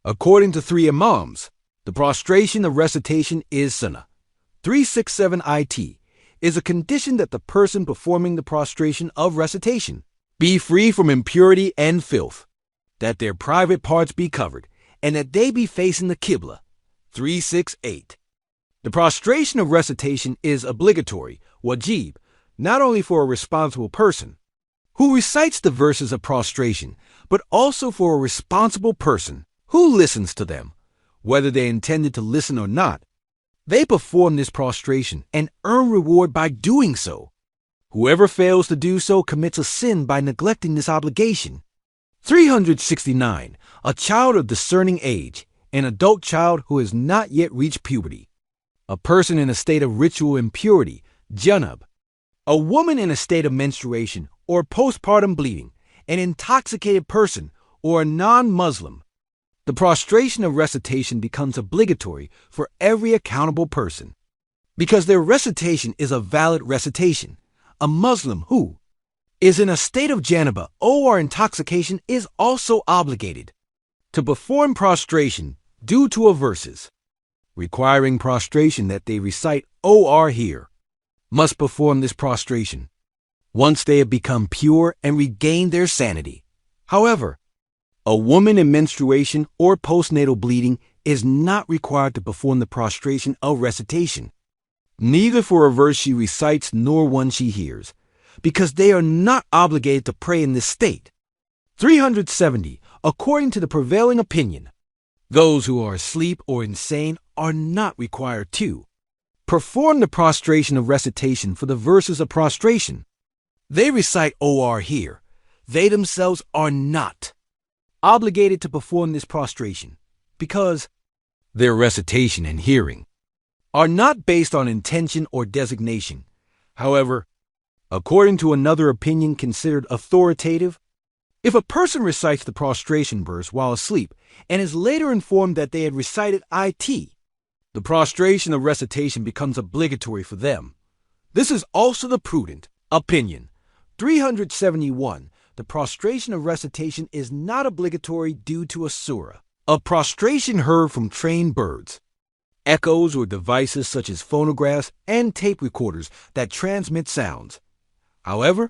According to 3 Imams, the prostration of recitation is Sunnah. 367 IT is a condition that the person performing the prostration of recitation be free from impurity and filth, that their private parts be covered, and that they be facing the QIBLA. 368. The prostration of recitation is obligatory, WAJIB, not only for a responsible person who recites the verses of prostration, but also for a responsible person who listens to them, whether they intended to listen or not. They perform this prostration and earn reward by doing so. Whoever fails to do so commits a sin by neglecting this obligation. 369. A child of discerning age, an adult child who has not yet reached puberty. A person in a state of ritual impurity, junub. A woman in a state of menstruation or postpartum bleeding, an intoxicated person, or a non-Muslim. The prostration of recitation becomes obligatory for every accountable person, because their recitation is a valid recitation. A Muslim who is in a state of JANABAH or intoxication is also obligated to perform prostration due to a verses requiring prostration that they recite or hear, must perform this prostration once they have become pure and regained their sanity. However, a woman in menstruation or postnatal bleeding is not required to perform the prostration of recitation, neither for a verse she recites nor one she hears, because they are not obligated to pray in this state. 370. According to the prevailing opinion, those who are asleep or insane are not required to perform the prostration of recitation for the verses of prostration. They recite or hear. They themselves are not obligated to perform this prostration, because their recitation and hearing are not based on intention or designation. However, according to another opinion considered authoritative, if a person recites the prostration verse while asleep and is later informed that they had recited IT, the prostration of recitation becomes obligatory for them. This is also the prudent opinion. 371. The prostration of recitation is not obligatory due to a surah of prostration heard from trained birds, echoes or devices such as phonographs and tape recorders that transmit sounds. However,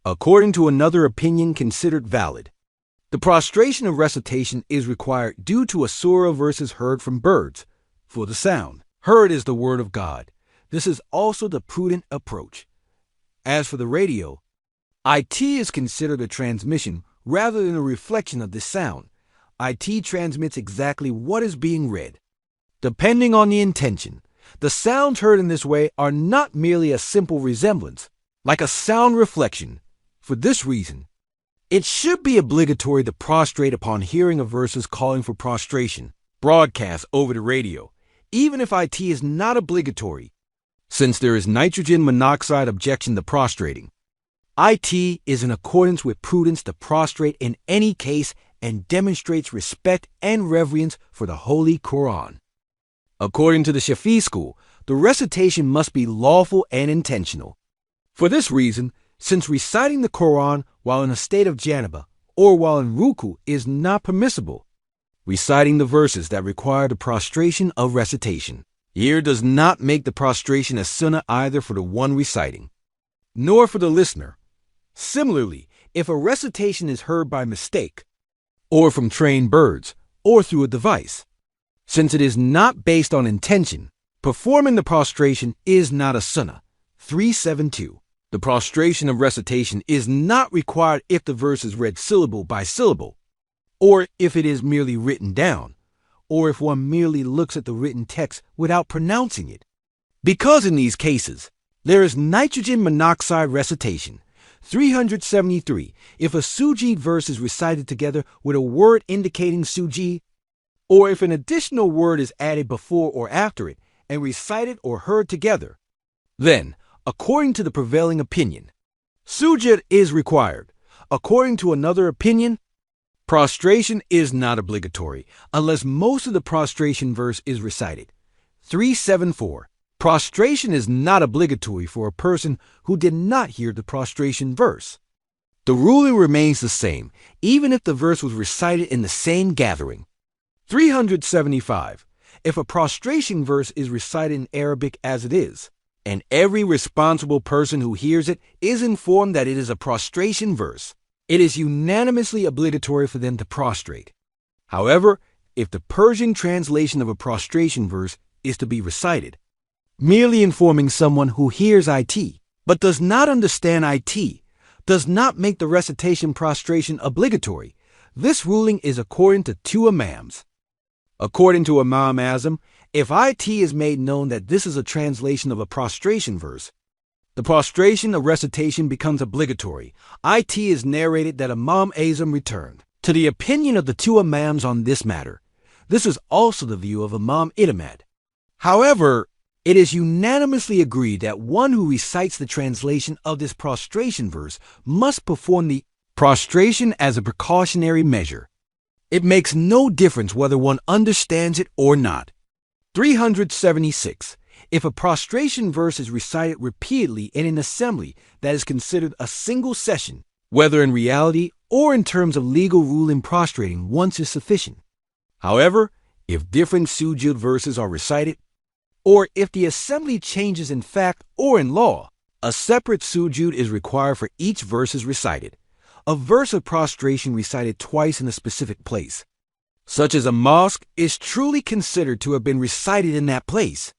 according to another opinion considered valid, the prostration of recitation is required due to a surah verses heard from birds, for the sound heard is the word of God. This is also the prudent approach. As for the radio, IT is considered a transmission rather than a reflection of this sound. IT transmits exactly what is being read. Depending on the intention, the sounds heard in this way are not merely a simple resemblance, like a sound reflection. For this reason, it should be obligatory to prostrate upon hearing of verses calling for prostration, broadcast over the radio, even if IT is not obligatory, since there is nitrogen monoxide objection to prostrating. IT is in accordance with prudence to prostrate in any case and demonstrates respect and reverence for the Holy Quran. According to the Shafi school, the recitation must be lawful and intentional. For this reason, since reciting the Quran while in a state of janaba or while in ruku is not permissible, reciting the verses that require the prostration of recitation here does not make the prostration a sunnah either for the one reciting, nor for the listener. Similarly, if a recitation is heard by mistake, or from trained birds, or through a device, since it is not based on intention, performing the prostration is not a sunnah. 372. The prostration of recitation is not required if the verse is read syllable by syllable, or if it is merely written down, or if one merely looks at the written text without pronouncing it, because in these cases, there is nitrogen monoxide recitation. 373. If a sujid verse is recited together with a word indicating sujid, or if an additional word is added before or after it and recited or heard together, then, according to the prevailing opinion, sujud is required. According to another opinion, prostration is not obligatory unless most of the prostration verse is recited. 374. Prostration is not obligatory for a person who did not hear the prostration verse. The ruling remains the same, even if the verse was recited in the same gathering. 375. If a prostration verse is recited in Arabic as it is, and every responsible person who hears it is informed that it is a prostration verse, it is unanimously obligatory for them to prostrate. However, if the Persian translation of a prostration verse is to be recited, merely informing someone who hears IT but does not understand IT does not make the recitation prostration obligatory. This ruling is according to two Imams. According to Imam Azam, if IT is made known that this is a translation of a prostration verse, the prostration of recitation becomes obligatory. IT is narrated that Imam Azam returned to the opinion of the two Imams on this matter. This is also the view of Imam Ahmad. However, it is unanimously agreed that one who recites the translation of this prostration verse must perform the prostration as a precautionary measure. It makes no difference whether one understands it or not. 376. If a prostration verse is recited repeatedly in an assembly that is considered a single session, whether in reality or in terms of legal rule in prostrating once is sufficient. However, if different sujud verses are recited, or if the assembly changes in fact or in law, a separate sujud is required for each verse recited. A verse of prostration recited twice in a specific place, such as a mosque, is truly considered to have been recited in that place.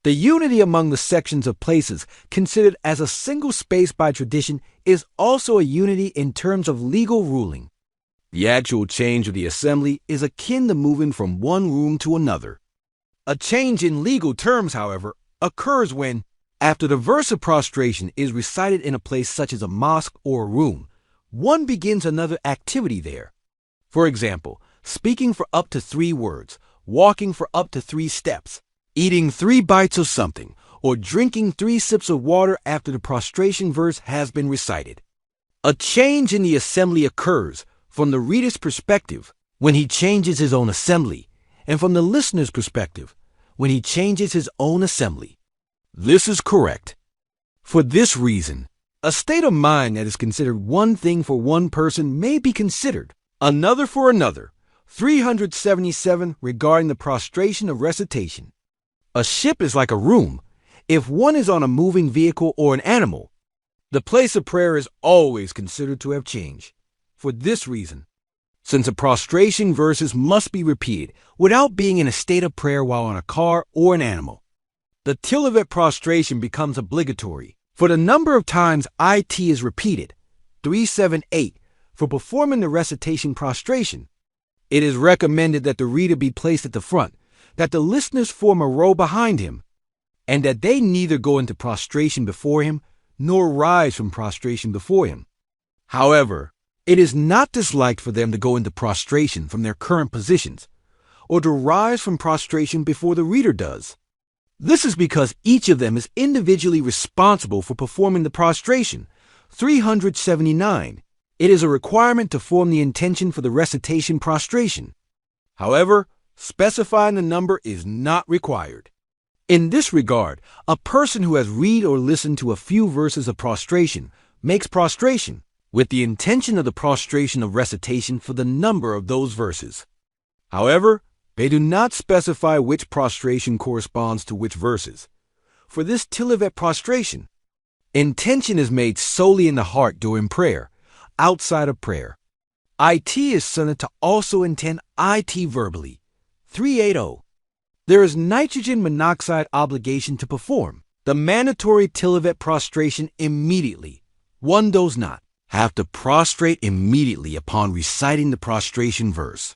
The unity among the sections of places considered as a single space by tradition is also a unity in terms of legal ruling. The actual change of the assembly is akin to moving from one room to another. A change in legal terms, however, occurs when, after the verse of prostration is recited in a place such as a mosque or a room, one begins another activity there. For example, speaking for up to 3 words, walking for up to 3 steps, eating 3 bites of something, or drinking 3 sips of water after the prostration verse has been recited. A change in the assembly occurs from the reader's perspective when he changes his own assembly, and from the listener's perspective when he changes his own assembly. This is correct. For this reason, a state of mind that is considered one thing for one person may be considered another for another. 377. Regarding the prostration of recitation. A ship is like a room. If one is on a moving vehicle or an animal, the place of prayer is always considered to have changed. For this reason, since a prostration verses must be repeated without being in a state of prayer while on a car or an animal, the tilavet prostration becomes obligatory. For the number of times IT is repeated, 378, for performing the recitation prostration, it is recommended that the reader be placed at the front, that the listeners form a row behind him, and that they neither go into prostration before him nor rise from prostration before him. However, it is not disliked for them to go into prostration from their current positions, or to rise from prostration before the reader does. This is because each of them is individually responsible for performing the prostration. 379. It is a requirement to form the intention for the recitation prostration. However, specifying the number is not required. In this regard, a person who has read or listened to a few verses of prostration makes prostration with the intention of the prostration of recitation for the number of those verses. However, they do not specify which prostration corresponds to which verses. For this tilavet prostration, intention is made solely in the heart during prayer, outside of prayer. IT is sunnah to also intend IT verbally. 380. There is nitrogen monoxide obligation to perform the mandatory tilavet prostration immediately. One does not have to prostrate immediately upon reciting the prostration verse.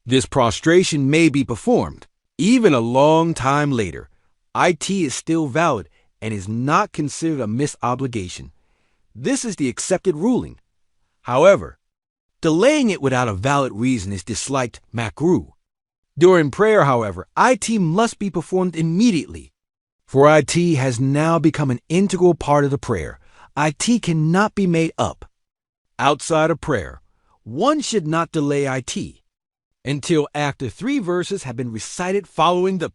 This prostration may be performed even a long time later. IT is still valid and is not considered a misobligation. This is the accepted ruling. However, delaying it without a valid reason is disliked makruh. During prayer, however, IT must be performed immediately. For IT has now become an integral part of the prayer. IT cannot be made up. Outside of prayer, one should not delay IT until after 3 verses have been recited following the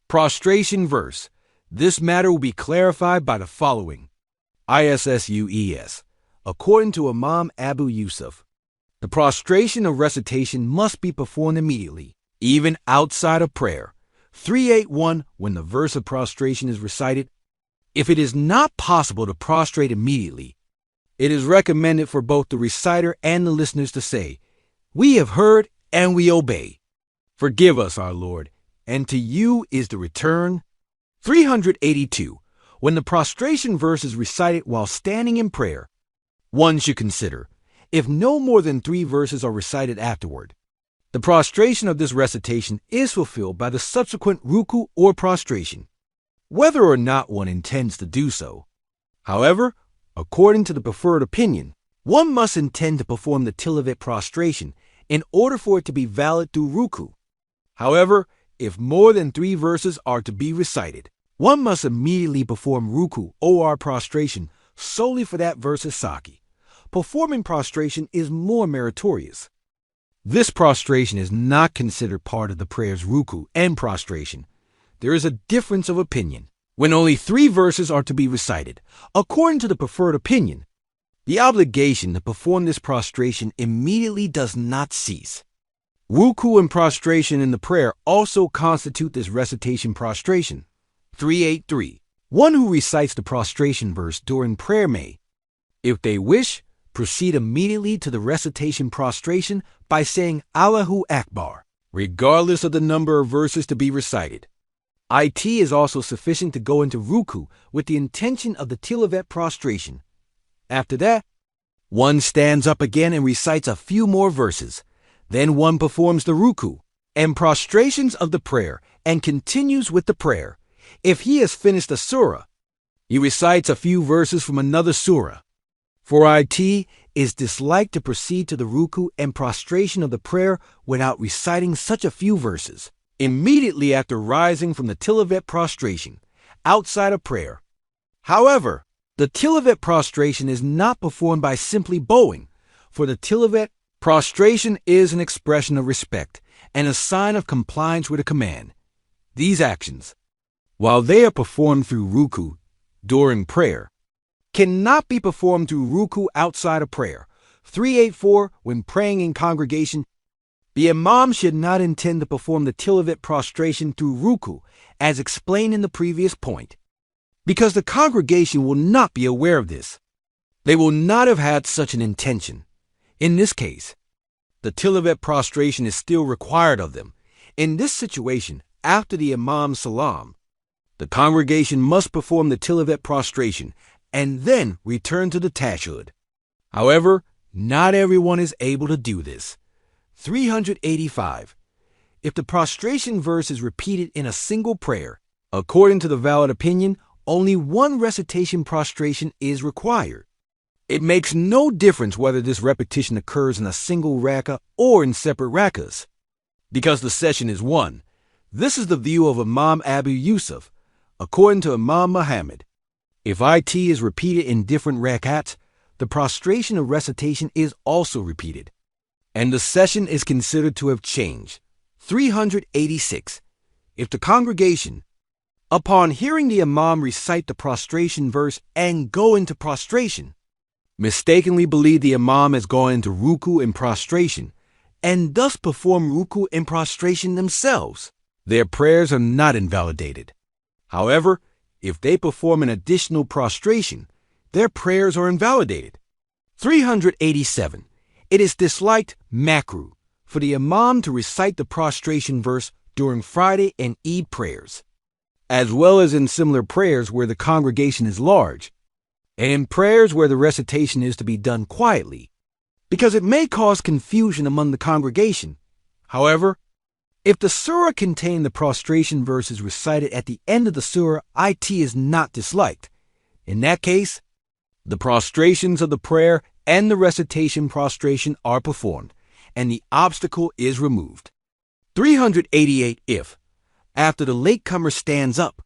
prostration verse. This matter will be clarified by the following. ISSUES. According to Imam Abu Yusuf, the prostration of recitation must be performed immediately. even outside of prayer. 381, when the verse of prostration is recited, if it is not possible to prostrate immediately, it is recommended for both the reciter and the listeners to say, "We have heard and we obey. Forgive us, our Lord, and to you is the return." 382. When the prostration verse is recited while standing in prayer, one should consider, if no more than 3 verses are recited afterward, the prostration of this recitation is fulfilled by the subsequent ruku or prostration, whether or not one intends to do so. However, according to the preferred opinion, one must intend to perform the tilawat prostration in order for it to be valid through ruku. However, if more than 3 verses are to be recited, one must immediately perform ruku or prostration solely for that verse's saki. Performing prostration is more meritorious. This prostration is not considered part of the prayer's ruku and prostration. There is a difference of opinion. When only 3 verses are to be recited, according to the preferred opinion, the obligation to perform this prostration immediately does not cease. Ruku and prostration in the prayer also constitute this recitation prostration. 383. One who recites the prostration verse during prayer may, if they wish, proceed immediately to the recitation prostration by saying Allahu Akbar, regardless of the number of verses to be recited. It is also sufficient to go into ruku with the intention of the tilawat prostration. After that, one stands up again and recites a few more verses. Then one performs the ruku and prostrations of the prayer and continues with the prayer. If he has finished a surah, he recites a few verses from another surah. For it is disliked to proceed to the ruku and prostration of the prayer without reciting such a few verses immediately after rising from the tilawat prostration, outside of prayer. However, the tilawat prostration is not performed by simply bowing, for the tilawat prostration is an expression of respect and a sign of compliance with a command. These actions, while they are performed through ruku during prayer, cannot be performed through ruku outside of prayer. 384. When praying in congregation, the imam should not intend to perform the tilawat prostration through ruku, as explained in the previous point, because the congregation will not be aware of this. They will not have had such an intention. In this case, the tilawat prostration is still required of them. In this situation, after the imam's salam, the congregation must perform the tilawat prostration and then return to the tashahhud. However, not everyone is able to do this. 385. If the prostration verse is repeated in a single prayer, according to the valid opinion, only one recitation prostration is required. It makes no difference whether this repetition occurs in a single rak'ah or in separate rak'ahs, because the session is one. This is the view of Imam Abu Yusuf. According to Imam Muhammad, if it is repeated in different rak'ats, the prostration of recitation is also repeated, and the session is considered to have changed. 386. If the congregation, upon hearing the imam recite the prostration verse and go into prostration, mistakenly believe the imam has gone into ruku and prostration, and thus perform ruku and prostration themselves, their prayers are not invalidated. However, if they perform an additional prostration, their prayers are invalidated. 387. It is disliked makruh for the imam to recite the prostration verse during Friday and Eid prayers, as well as in similar prayers where the congregation is large, and in prayers where the recitation is to be done quietly, because it may cause confusion among the congregation. However, if the surah containing the prostration verse is recited at the end of the surah, it is not disliked. In that case, the prostrations of the prayer and the recitation prostration are performed, and the obstacle is removed. 388. If, after the latecomer stands up,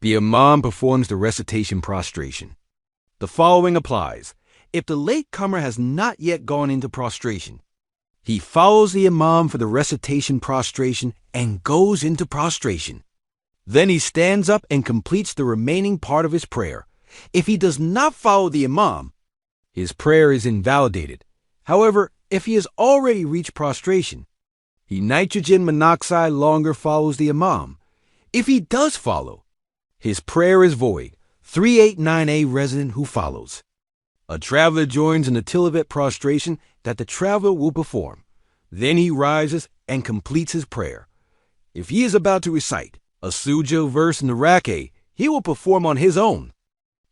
the imam performs the recitation prostration, the following applies. If the latecomer has not yet gone into prostration, he follows the imam for the recitation prostration and goes into prostration. Then he stands up and completes the remaining part of his prayer. If he does not follow the imam, his prayer is invalidated. However, if he has already reached prostration, He nitrogen monoxide longer follows the imam. If he does follow, his prayer is void. 389A resident who follows. A traveler joins in the tilavat prostration that the traveler will perform. Then he rises and completes his prayer. If he is about to recite a sujud verse in the RECITE, he will perform on his own.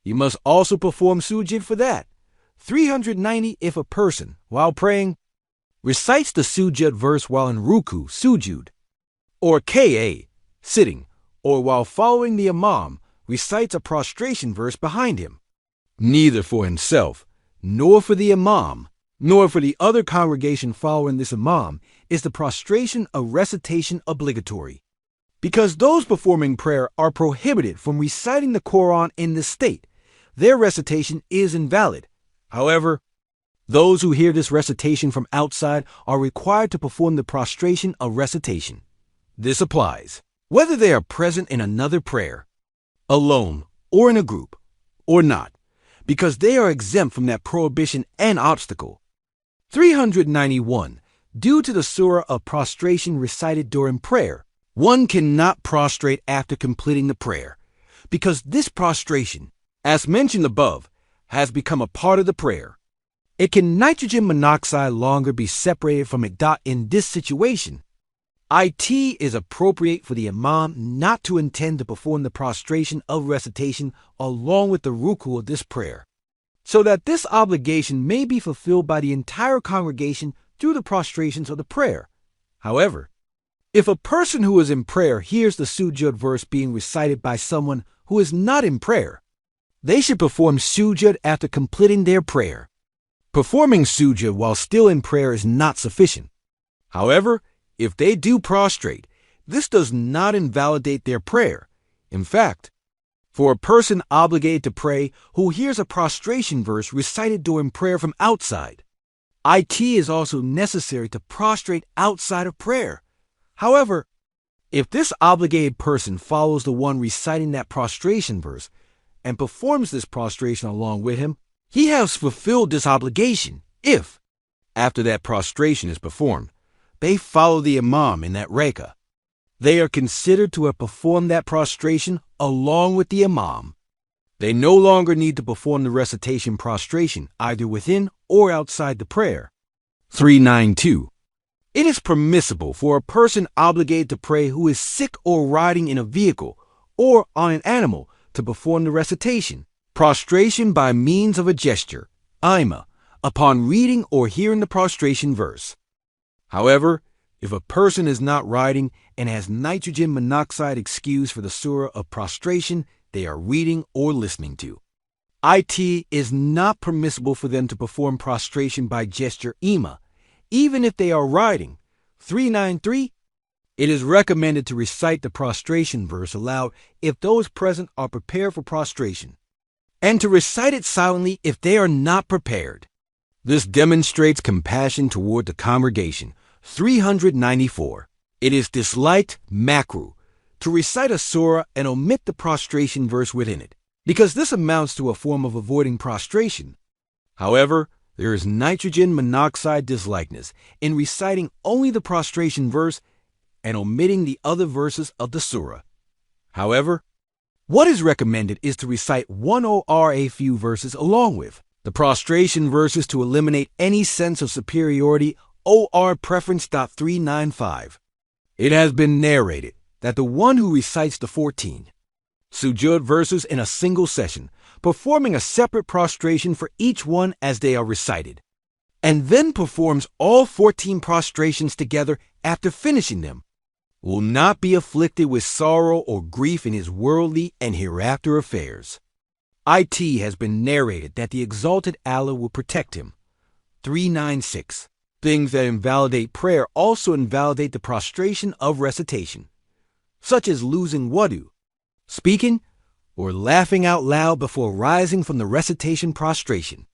He must also perform sujud for that. 390 if a person, while praying, recites the sujud verse while in ruku, sujud, or ka, sitting, or while following the imam, recites a prostration verse behind him. Neither for himself, nor for the imam, nor for the other congregation following this imam is the prostration of recitation obligatory. Because those performing prayer are prohibited from reciting the Quran in this state, their recitation is invalid. However, those who hear this recitation from outside are required to perform the prostration of recitation. This applies whether they are present in another prayer, alone or in a group, or not, because they are exempt from that prohibition and obstacle. 391. Due to the surah of prostration recited during prayer, one cannot prostrate after completing the prayer, because this prostration, as mentioned above, has become a part of the prayer. It can nitrogen monoxide longer be separated from it. In this situation, it is appropriate for the imam not to intend to perform the prostration of recitation along with the ruku of this prayer, so that this obligation may be fulfilled by the entire congregation through the prostrations of the prayer. However, if a person who is in prayer hears the sujud verse being recited by someone who is not in prayer, they should perform sujud after completing their prayer. Performing sujud while still in prayer is not sufficient. However, if they do prostrate, this does not invalidate their prayer. In fact, for a person obligated to pray who hears a prostration verse recited during prayer from outside, it is also necessary to prostrate outside of prayer. However, if this obligated person follows the one reciting that prostration verse and performs this prostration along with him, he has fulfilled this obligation if, after that prostration is performed, they follow the imam in that rakah. They are considered to have performed that prostration along with the imam. They no longer need to perform the recitation prostration either within or outside the prayer. 392. It is permissible for a person obligated to pray who is sick or riding in a vehicle or on an animal to perform the recitation, prostration by means of a gesture, upon reading or hearing the prostration verse. However, if a person is not riding and has nitrogen monoxide excuse for the surah of prostration they are reading or listening to, it is not permissible for them to perform prostration by gesture, even if they are riding. 393. It is recommended to recite the prostration verse aloud if those present are prepared for prostration, and to recite it silently if they are not prepared. This demonstrates compassion toward the congregation. 394. It is disliked, makruh, to recite a surah and omit the prostration verse within it, because this amounts to a form of avoiding prostration. However, there is nitrogen monoxide dislikeness in reciting only the prostration verse and omitting the other verses of the surah. However, what is recommended is to recite one or a few verses along with the prostration verses to eliminate any sense of superiority. OR preference. 395. It has been narrated that the one who recites the 14 sujud verses in a single session, performing a separate prostration for each one as they are recited, and then performs all 14 prostrations together after finishing them, will not be afflicted with sorrow or grief in his worldly and hereafter affairs. It has been narrated that the exalted Allah will protect him. 396. Things that invalidate prayer also invalidate the prostration of recitation, such as losing wudu, speaking, or laughing out loud before rising from the recitation prostration.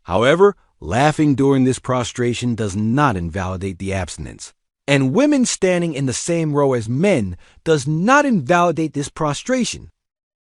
However, laughing during this prostration does not invalidate the abstinence, and women standing in the same row as men does not invalidate this prostration.